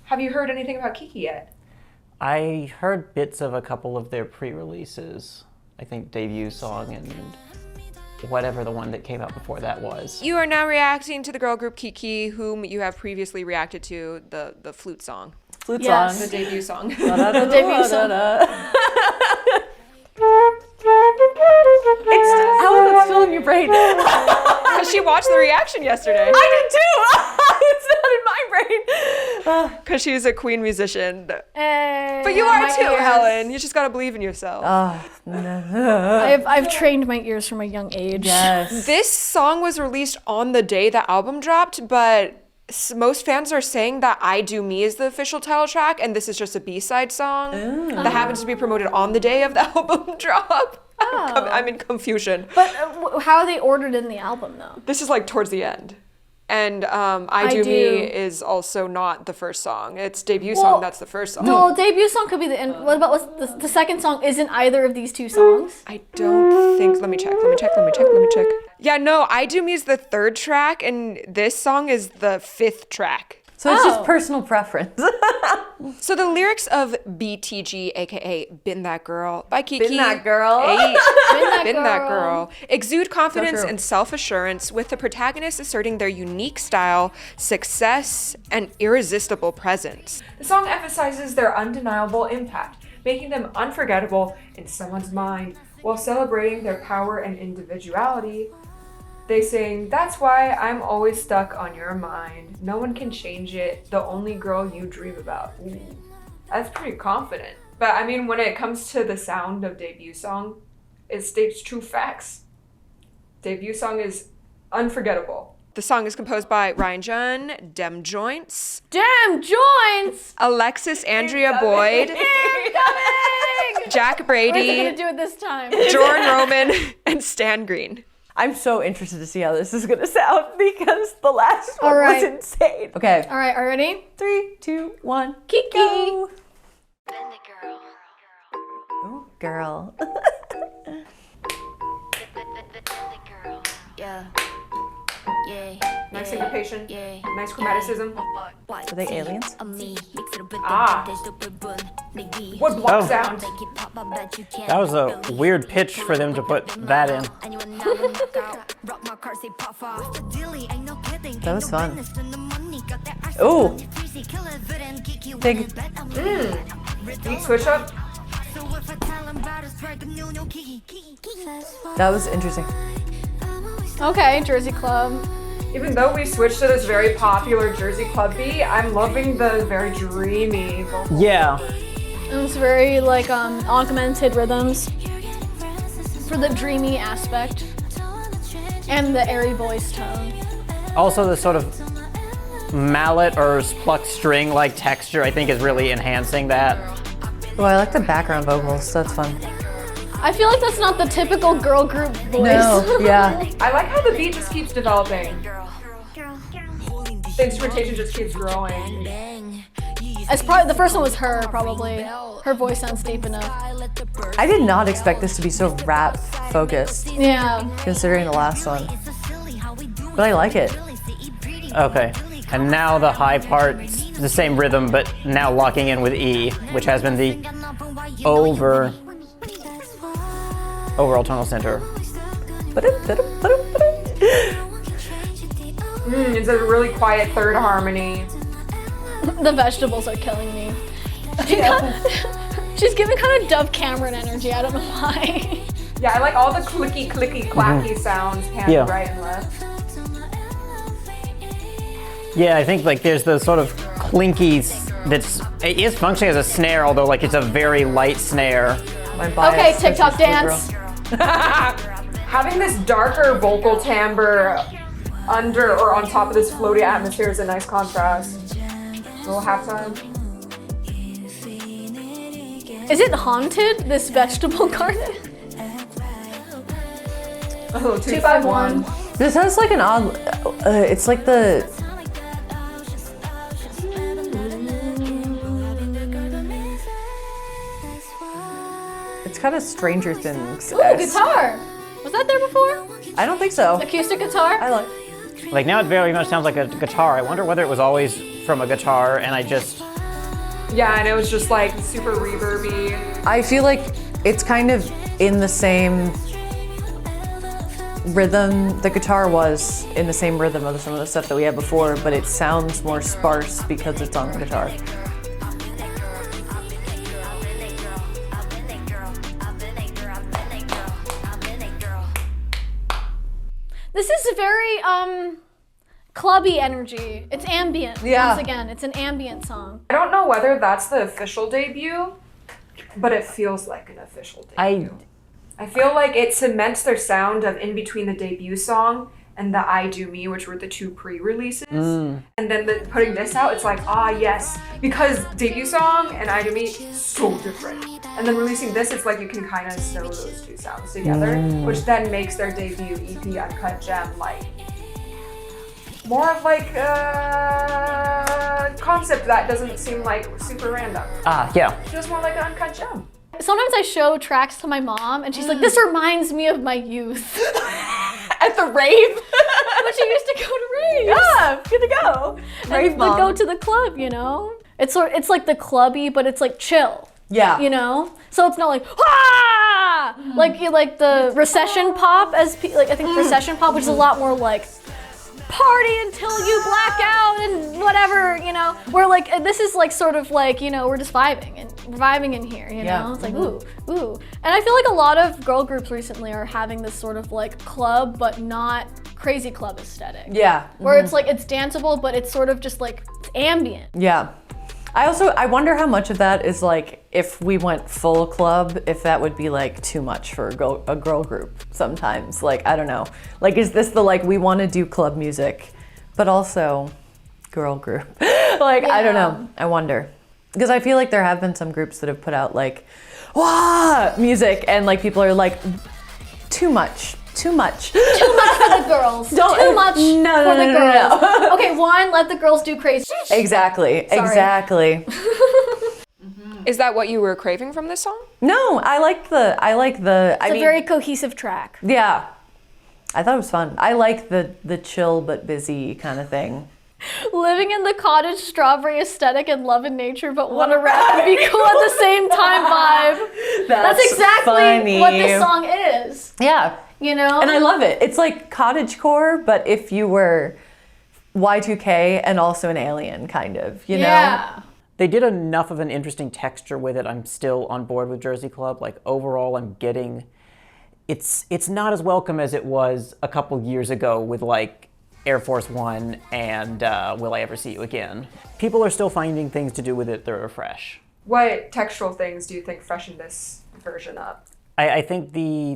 Have you heard anything about KiiiKiii yet? I heard bits of a couple of their pre-releases. I think debut song and whatever the one that came out before that was. You are now reacting to the girl group KiiiKiii, whom you have previously reacted to the flute song. Flute song. The debut song. The debut song. How is it still in your brain? Because she watched the reaction yesterday. I did too! It's not in my brain. Because she's a queen musician. Hey, But you are my too, ears. Helen. You just gotta believe in yourself. I've trained my ears from a young age. Yes. This song was released on the day the album dropped, but most fans are saying that I Do Me is the official title track, and this is just a B-side song that happens to be promoted on the day of the album drop. I'm in confusion. But how are they ordered in the album though? This is like towards the end. And I Do Me is also not the first song. It's debut song, that's the first song. No, debut song could be the end. What about the second song? Isn't either of these two songs? I don't think, let me check. Yeah, no, I Do Me is the third track, and this song is the fifth track. So it's just personal preference. So the lyrics of BTG, aka Been That Girl by KiiiKiii. Been that girl. Been that girl. Exude confidence and self-assurance, with the protagonists asserting their unique style, success, and irresistible presence. The song emphasizes their undeniable impact, making them unforgettable in someone's mind, while celebrating their power and individuality. They sing, "That's why I'm always stuck on your mind. No one can change it. The only girl you dream about." Ooh, that's pretty confident. But I mean, when it comes to the sound of debut song, it states true facts. Debut song is unforgettable. The song is composed by Ryan Jun, Dem Joints, Alexis Andrea Boyd, Jack Brady, Where's it gonna do it this time? Jordan Roman, and Stan Green. I'm so interested to see how this is gonna sound because the last one was insane. Okay. All right, are you ready? 3, 2, 1. KiiiKiii. Go. Oh, girl. Nice syncopation, nice chromaticism. Are they aliens? What block sound? That was a weird pitch for them to put that in. That was fun. Ooh. Big. Beat switch up. That was interesting. Okay, Jersey Club. Even though we switched to this very popular Jersey Club beat, I'm loving the very dreamy vocal. Yeah. And it's very like augmented rhythms for the dreamy aspect and the airy voice tone. Also, the sort of mallet or plucked string like texture, I think, is really enhancing that. Oh, I like the background vocals. That's fun. I feel like that's not the typical girl group voice. No, yeah. I like how the beat just keeps developing. The instrumentation just keeps growing. It's probably the first one was her. Probably her voice sounds deep enough. I did not expect this to be so rap focused, Yeah. considering the last one. But I like it. Okay. And now the high part, the same rhythm, but now locking in with E, which has been the overall tonal center. It's a really quiet third harmony. The vegetables are killing me. She's giving kind of Dove Cameron energy. I don't know why. Yeah, I like all the clicky, clacky sounds, panning right and left. Yeah, I think like there's the sort of clinky it is functioning as a snare, although like it's a very light snare. Okay, TikTok dance. Having this darker vocal timbre under or on top of this floaty atmosphere is a nice contrast. A little halftime. Is it haunted, this vegetable garden? Oh, 251. This has like an odd, it's like the, it's kind of Stranger Things. Ooh, guitar. Was that there before? I don't think so. Acoustic guitar? I like. Like now it very much sounds like a guitar. I wonder whether it was always from a guitar and I just Yeah, and it was just like super reverby. I feel like it's kind of in the same rhythm. The guitar was in the same rhythm of some of the stuff that we had before, but it sounds more sparse because it's on the guitar. This is a very clubby energy. It's ambient. Yeah. Once again, it's an ambient song. I don't know whether that's the official debut, but it feels like an official debut. I feel like it cements their sound of in between the debut song and the I Do Me, which were the 2 pre-releases. And then putting this out, it's like, ah, yes. Because debut song and I Do Me, so different. And then releasing this, it's like you can kind of sew those 2 sounds together, which then makes their debut EP Uncut Gem like more of like a concept that doesn't seem like super random. Yeah. It feels more like an Uncut Gem. Sometimes I show tracks to my mom and she's like, this reminds me of my youth. At the rave? But she used to go to raves. Yeah, good to go. Rave And mom. would go to the club, you know? It's like the clubby, but it's like chill. Yeah. You know? So it's not like, ah! Like the recession pop, I think recession pop, which is a lot more like, party until you black out and whatever, you know. We're like, this is like sort of like, you know, we're just vibing in here, you know. It's like ooh. And I feel like a lot of girl groups recently are having this sort of like club but not crazy club aesthetic. Yeah. Where it's like it's danceable but it's sort of just like it's ambient. Yeah. I wonder how much of that is like, if we went full club, if that would be like too much for a girl group sometimes. Like, I don't know. Like, is this the like, we want to do club music, but also girl group? Like, I don't know. I wonder. Because I feel like there have been some groups that have put out like, wah, music, and like people are like, too much. Too much for the girls. Too much for the girls. No. Okay, one, let the girls do crazy. Exactly. Sorry. Exactly. Is that what you were craving from this song? No, I like the. It's a very cohesive track. Yeah, I thought it was fun. I like the chill but busy kind of thing. Living in the cottage strawberry aesthetic and love in nature, but want to rap and be cool at the same time vibe. That's exactly funny. what this song is. Yeah. You know? And I love it. It's like cottagecore, but if you were Y2K and also an alien, kind of, you know? Yeah. They did enough of an interesting texture with it. I'm still on board with Jersey Club. Like, overall, I'm getting... It's not as welcome as it was a couple years ago with, like, Air Force One and Will I Ever See You Again. People are still finding things to do with it that are fresh. What textural things do you think freshen this version up? I think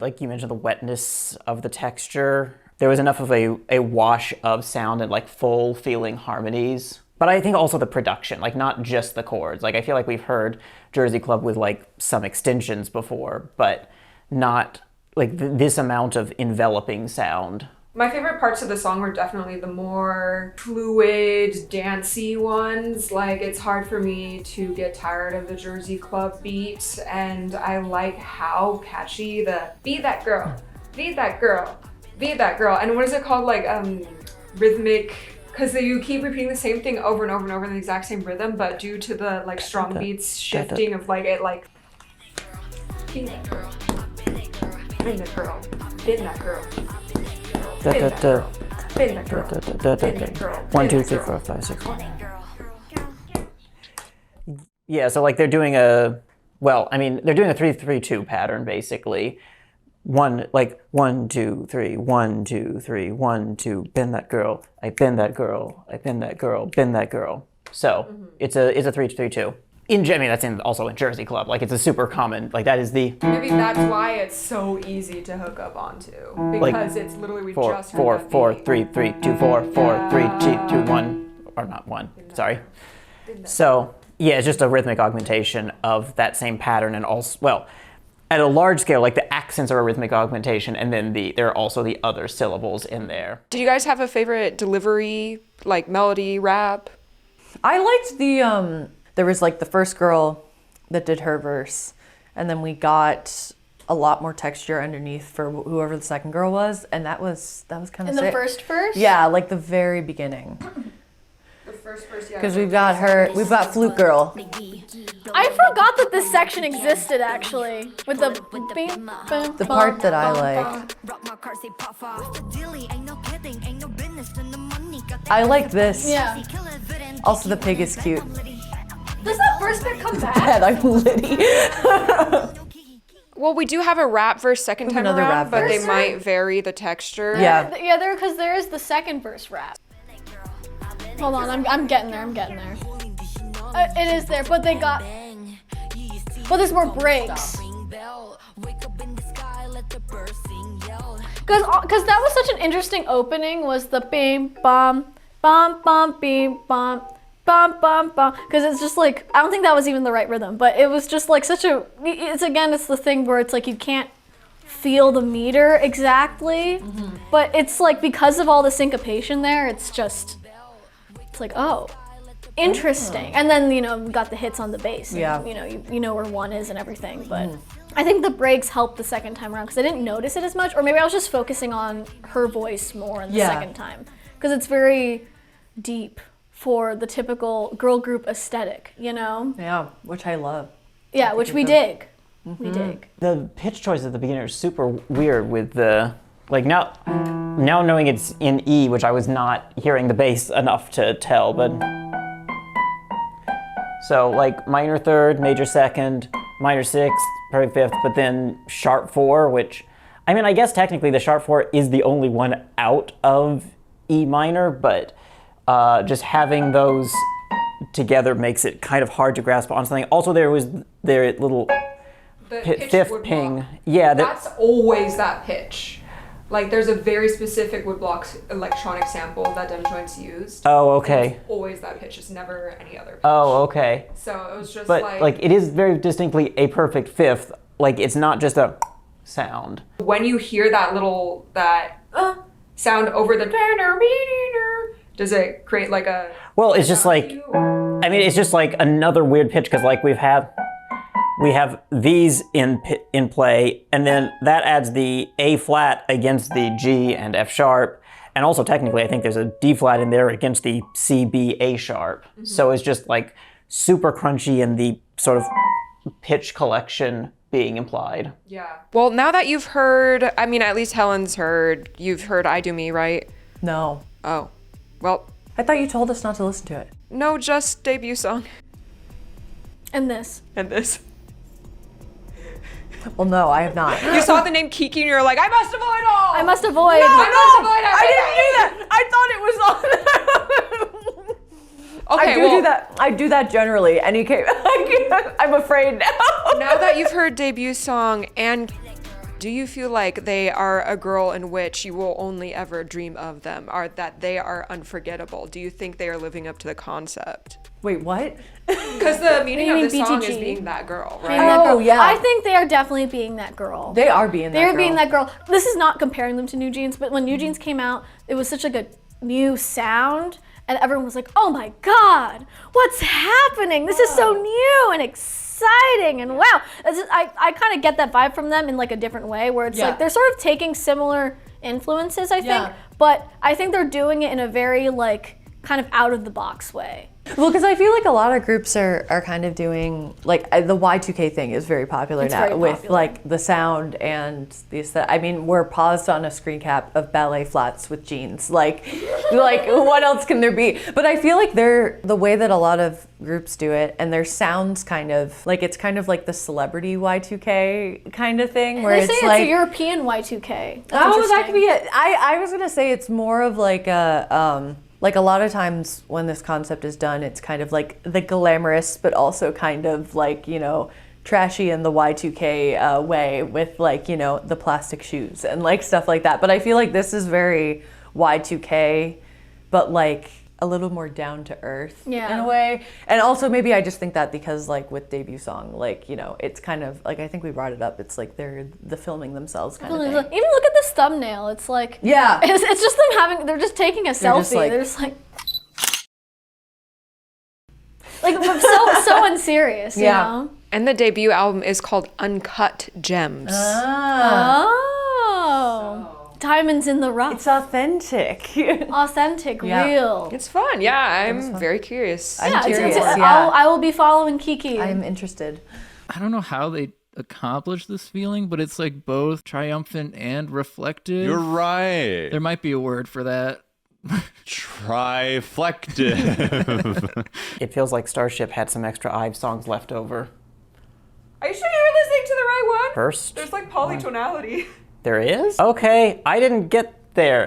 like you mentioned, the wetness of the texture. There was enough of a wash of sound and like full feeling harmonies. But I think also the production, like not just the chords. Like I feel like we've heard Jersey Club with like some extensions before, but not like this amount of enveloping sound. My favorite parts of the song were definitely the more fluid, dancey ones. Like, it's hard for me to get tired of the Jersey Club beat, and I like how catchy the be that girl, be that girl, be that girl. And what is it called? Like, rhythmic, because you keep repeating the same thing over and over and over in the exact same rhythm, but due to the like strong beats shifting of like it like be that girl, be that girl, be that girl. Been that girl. 1, 2, 3, 4, 5, 6. Yeah, so like they're doing they're doing a 3-3-2 pattern basically. 1, 2, 3, 1, 2, 3, 1, 2. Been that girl. I been that girl. I been that girl. Been that girl. So it's a 3-3-2. That's also in Jersey Club. Like, it's a super common, like, that is the... Maybe that's why it's so easy to hook up onto. Because it's literally, we just heard 4, that 4, beat. 3, 3, 2, 4, 4, 3, 2, 1. Or not 1, sorry. So, yeah, it's just a rhythmic augmentation of that same pattern, and also, well, at a large scale, like, the accents are a rhythmic augmentation, and then there are also the other syllables in there. Did you guys have a favorite delivery, like melody, rap? I liked there was like the first girl that did her verse, and then we got a lot more texture underneath for whoever the second girl was, and that was kind of In the first verse? Yeah, like the very beginning. first verse, yeah. Because we've got Flute Girl. I forgot that this section existed actually. With the The part that I like. I like this. Yeah. Also, the pig is cute. Does that first bit come back? Bad, I'm Liddy. Well, we do have a rap verse second time another around, rap but verse. they might vary the texture. Yeah. Yeah, because there is the second verse rap. Hold on, I'm getting there. It is there, but they got. But there's more breaks. Because that was such an interesting opening. Was the bim bam bam bam bim bam. Bum, bum, bum, because it's just like, I don't think that was even the right rhythm, but it was just like it's the thing where it's like you can't feel the meter exactly, but it's like because of all the syncopation there, it's like, oh, interesting. And then, we got the hits on the bass. And, Yeah. you know where one is and everything, but I think the breaks helped the second time around because I didn't notice it as much, or maybe I was just focusing on her voice more in the second time, because it's very deep for the typical girl group aesthetic, Yeah, which I love. Yeah, which we dig. We dig. The pitch choice at the beginning is super weird with the, like now knowing it's in E, which I was not hearing the bass enough to tell, but. So like minor third, major second, minor sixth, perfect fifth, but then sharp four, which, I mean, I guess technically the sharp four is the only one out of E minor, but just having those together makes it kind of hard to grasp on something. Also, there was their little fifth ping. Block. Yeah, that's always that pitch. Like, there's a very specific woodblock electronic sample that Dem Joints used. Oh, okay. It's always that pitch. It's never any other pitch. Oh, okay. So it was just but like it is very distinctly a perfect fifth. Like it's not just a sound. When you hear that little sound over the, does it create like a? Well, it's just like, I mean, it's just like another weird pitch because like we have these in play, and then that adds the A flat against the G and F sharp, and also technically I think there's a D flat in there against the C, B, A sharp. So it's just like super crunchy in the sort of pitch collection being implied. Yeah. Well, now that you've heard, I mean, at least Helen's heard, you've heard I Do Me, right? No. Oh. Well, I thought you told us not to listen to it. no, just debut song. And this. And this. Well, no, I have not. You saw the name KiiiKiii and you're like, I must avoid all! I must avoid. I must avoid everything! I didn't do that. I thought it was on. Okay, do that. I do that generally. And I'm afraid now. Now that you've heard debut song, and do you feel like they are a girl in which you will only ever dream of them, or that they are unforgettable? Do you think they are living up to the concept? Wait, what? Because the meaning of mean the song BTG? is being that girl, right? Oh, yeah. I think they are definitely being that girl. They are being that girl. They're being that girl. This is not comparing them to New Jeans, but when New Jeans came out, it was such like a new sound, and everyone was like, "Oh my God, what's happening? This is so new and exciting!" And wow, I kind of get that vibe from them in like a different way, where it's like they're sort of taking similar influences, I think, but I think they're doing it in a very like kind of out of the box way. Well, because I feel like a lot of groups are kind of doing, like, the Y2K thing is very popular now with, like, the sound and the aesthetic. I mean, we're paused on a screen cap of ballet flats with jeans. Like what else can there be? But I feel like the way that a lot of groups do it, and their sounds kind of, like, it's kind of like the celebrity Y2K kind of thing, where They say it's like... a European Y2K. Oh, that could be it. I was going to say it's more of like a... Like a lot of times when this concept is done, it's kind of like the glamorous, but also kind of like, trashy in the Y2K way with like, the plastic shoes and like stuff like that. But I feel like this is very Y2K, but like a little more down to earth in a way. And also maybe I just think that because like with debut song, like, it's kind of like, I think we brought it up. It's like they're the filming themselves kind of thing. Even look at this thumbnail. It's like, yeah, it's just them they're just taking a selfie. They're just like so unserious, you know? And the debut album is called Uncut Gems. Oh. diamonds in the rough. It's authentic. Authentic, Yeah. real. It's fun. Yeah, I'm very curious. I'm Yeah, curious. I will be following KiiiKiii. I'm interested. I don't know how they accomplish this feeling, but it's like both triumphant and reflective. You're right. There might be a word for that. Triflective. It feels like Starship had some extra Ives songs left over. Are you sure you were listening to the right one? First, There's like polytonality. there is? Okay, I didn't get there.